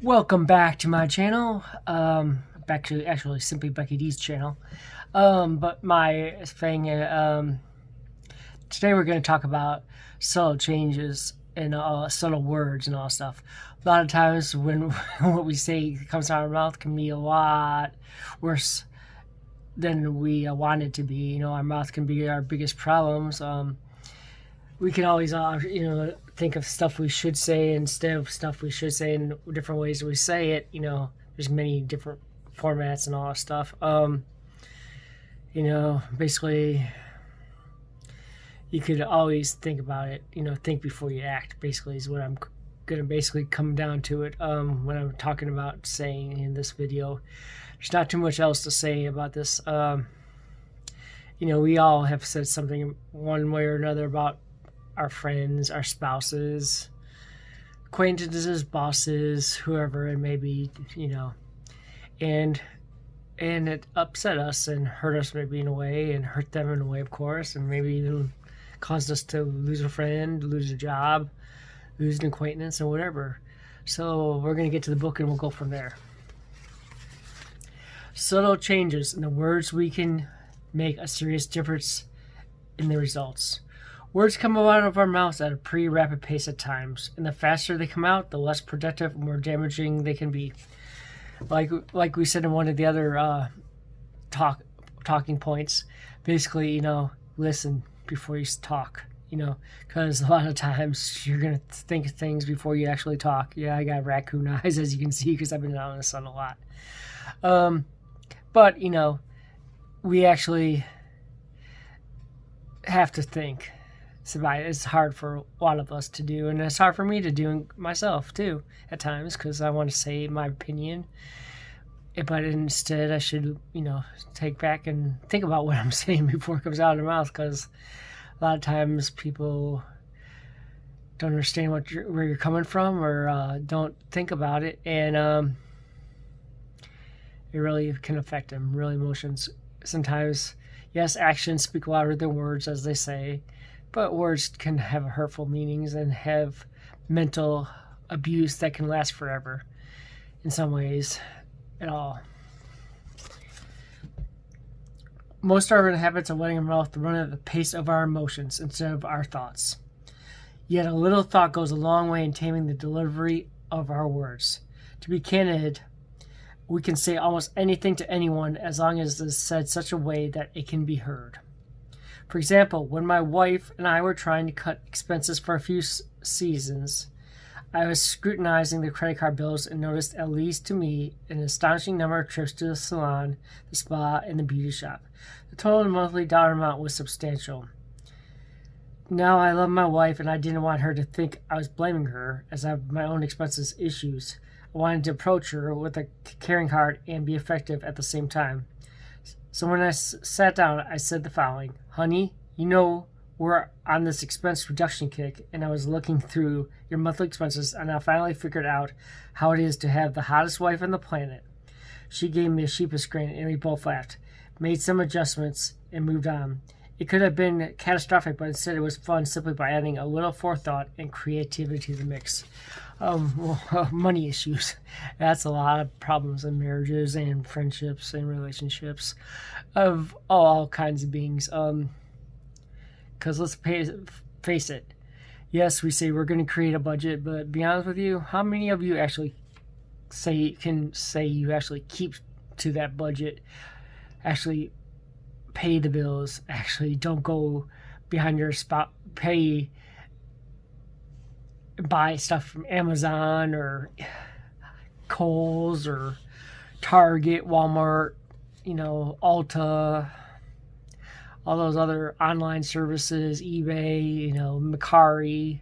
Welcome back to my channel. Back to actually Simply Becky D's channel. But my thing, today we're going to talk about subtle changes and subtle words and all stuff. A lot of times when what we say comes out of our mouth can be a lot worse than we want it to be. You know, our mouth can be our biggest problems. We can always, think of stuff we should say instead of stuff we should say in different ways that we say it. You know, there's many different formats and all that stuff. Basically, you could always think about it. You know, think before you act. Basically, is what I'm gonna basically come down to it. When I'm talking about saying in this video, there's not too much else to say about this. We all have said something one way or another about our friends, our spouses, acquaintances, bosses, whoever it may be, and it upset us and hurt us maybe in a way, and hurt them in a way, of course, and maybe even caused us to lose a friend, lose a job, lose an acquaintance, and whatever. So we're going to get to the book and we'll go from there. Subtle changes in the words we can make a serious difference in the results. Words come out of our mouths at a pretty rapid pace at times, and the faster they come out, the less productive and more damaging they can be. Like we said in one of the other talking points, basically, listen before you talk. Because a lot of times you're gonna think of things before you actually talk. Yeah, I got raccoon eyes, as you can see, because I've been out in the sun a lot. But we actually have to think. It's hard for a lot of us to do, and it's hard for me to do myself too at times, because I want to say my opinion, but instead I should take back and think about what I'm saying before it comes out of their mouth, because a lot of times people don't understand where you're coming from, or don't think about it, and it really can affect them. Really, emotions sometimes. Yes, actions speak louder than words, as they say. But words can have hurtful meanings and have mental abuse that can last forever in some ways at all. Most are in the habits of letting our mouth run at the pace of our emotions instead of our thoughts. Yet a little thought goes a long way in taming the delivery of our words. To be candid, we can say almost anything to anyone as long as it is said such a way that it can be heard. For example, when my wife and I were trying to cut expenses for a few seasons, I was scrutinizing the credit card bills and noticed, at least to me, an astonishing number of trips to the salon, the spa, and the beauty shop. The total monthly dollar amount was substantial. Now, I love my wife, and I didn't want her to think I was blaming her, as I have my own expenses issues. I wanted to approach her with a caring heart and be effective at the same time. So when I sat down, I said the following: "Honey, we're on this expense reduction kick, and I was looking through your monthly expenses, and I finally figured out how it is to have the hottest wife on the planet." She gave me a sheepish grin, and we both laughed, made some adjustments, and moved on. It could have been catastrophic, but instead it was fun simply by adding a little forethought and creativity to the mix. Money issues. That's a lot of problems in marriages and friendships and relationships of all kinds of beings. Because let's face it. Yes, we say we're going to create a budget, but to be honest with you, how many of you actually can say you actually keep to that budget, actually pay the bills, actually don't go behind your spot, buy stuff from Amazon or Kohl's or Target, Walmart, Ulta, all those other online services, eBay, Mercari,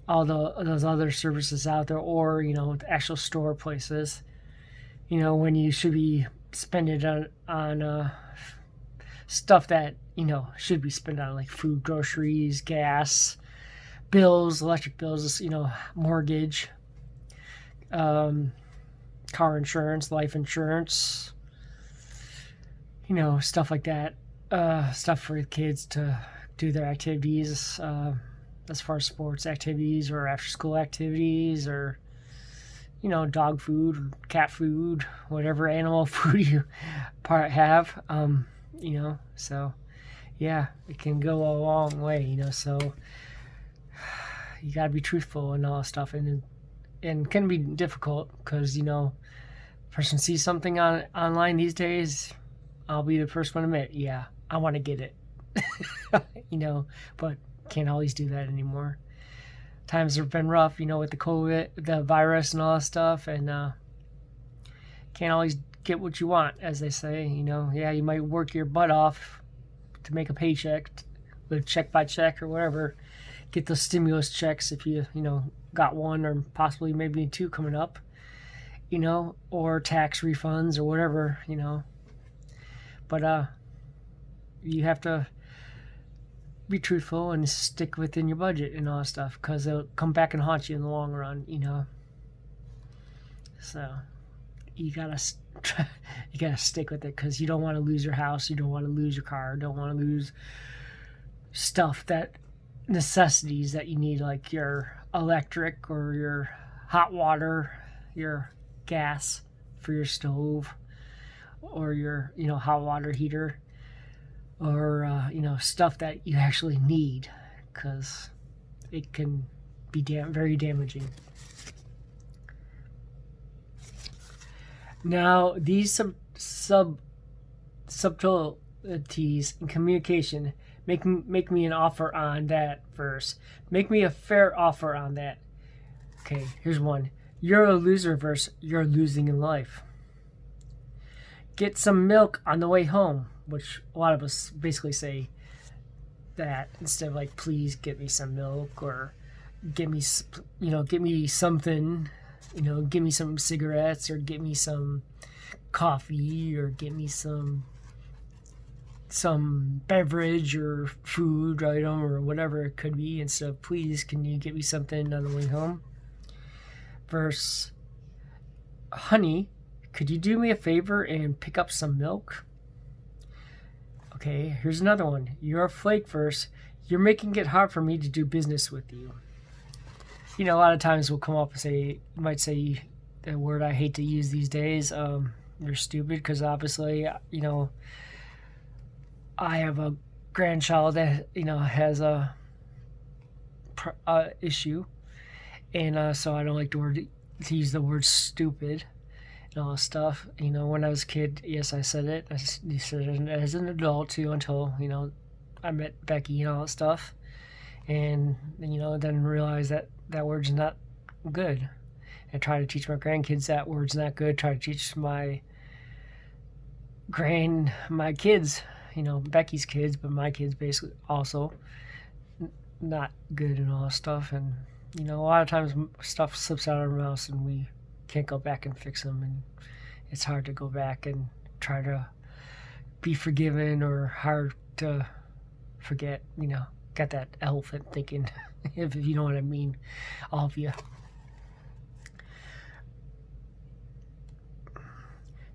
all those other services out there, or the actual store places. When you should be spending on stuff that should be spent on, like food, groceries, gas, bills, electric bills, mortgage, car insurance, life insurance, stuff like that. Stuff for kids to do their activities, as far as sports activities or after school activities, or dog food or cat food, whatever animal food you have. So yeah, it can go a long way. So you gotta be truthful and all that stuff, and can be difficult because person sees something online these days. I'll be the first one to admit, yeah, I want to get it. But can't always do that anymore. Times have been rough, with the COVID, the virus, and all that stuff, and can't always get what you want, as they say. Yeah, you might work your butt off to make a paycheck, live check by check or whatever. Get those stimulus checks if you got one or possibly maybe two coming up, or tax refunds or whatever, But you have to be truthful and stick within your budget and all that stuff, because it'll come back and haunt you in the long run, So you gotta stick with it, because you don't want to lose your house, you don't want to lose your car, don't want to lose stuff, that necessities that you need, like your electric or your hot water, your gas for your stove, or your hot water heater, or stuff that you actually need, because it can be very damaging. Now, these subtleties in communication make me an offer on that verse. Make me a fair offer on that. Okay, here's one. You're a loser verse. You're losing in life. Get some milk on the way home, which a lot of us basically say that instead of like, please get me some milk, or get me something, give me some cigarettes, or get me some coffee, or get me some beverage or food item or whatever it could be, instead of please can you get me something on the way home. Verse, honey, could you do me a favor and pick up some milk? Okay, here's another one. You're a flake verse. You're making it hard for me to do business with you. A lot of times we'll come up and say, you might say the word I hate to use these days, you're stupid, because obviously, I have a grandchild that, has a issue, and so I don't like to use the word stupid and all that stuff. When I was a kid, yes, I said it. I said it as an adult too, until I met Becky and all that stuff, and then realized that word's not good. I try to teach my grandkids that word's not good. Try to teach my kids, Becky's kids, but my kids basically also not good and all that stuff. And a lot of times stuff slips out of our mouths and we can't go back and fix them, and it's hard to go back and try to be forgiven, or hard to forget. Got that elephant thinking, if you know what I mean, all of you.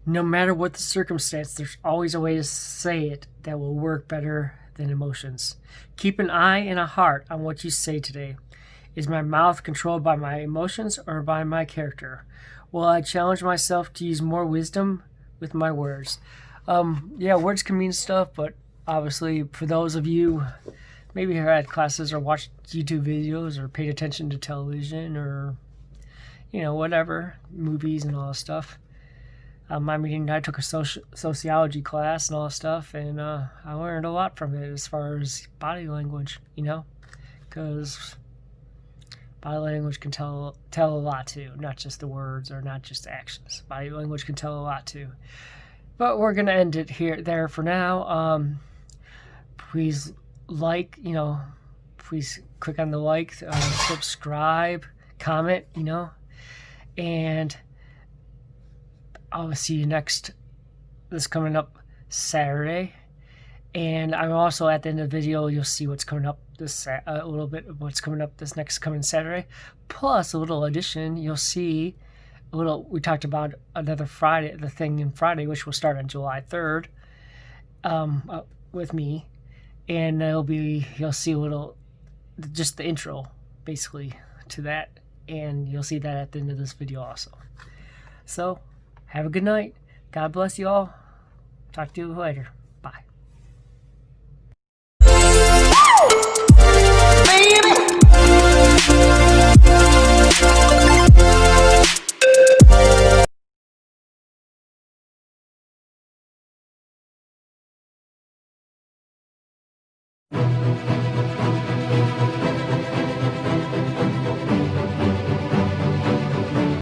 No matter what the circumstance, there's always a way to say it that will work better than emotions. Keep an eye and a heart on what you say today. Is my mouth controlled by my emotions or by my character? Will I challenge myself to use more wisdom with my words? Yeah, words can mean stuff, but obviously for those of you maybe who had classes or watched YouTube videos or paid attention to television or, whatever, movies and all that stuff. I took a sociology class and all that stuff, and I learned a lot from it as far as body language, because body language can tell a lot too, not just the words or not just the actions. Body language can tell a lot too. But we're gonna end it there for now. Please please click on the like, subscribe, comment, and I'll see you this coming up Saturday. And I'm also at the end of the video, you'll see what's coming up a little bit of what's coming up this next coming Saturday. Plus a little addition, you'll see we talked about another Friday, the thing in Friday, which will start on July 3rd, with me. And you'll see just the intro basically to that and you'll see that at the end of this video also. So, have a good night. God bless you all. Talk to you later. Bye. Baby.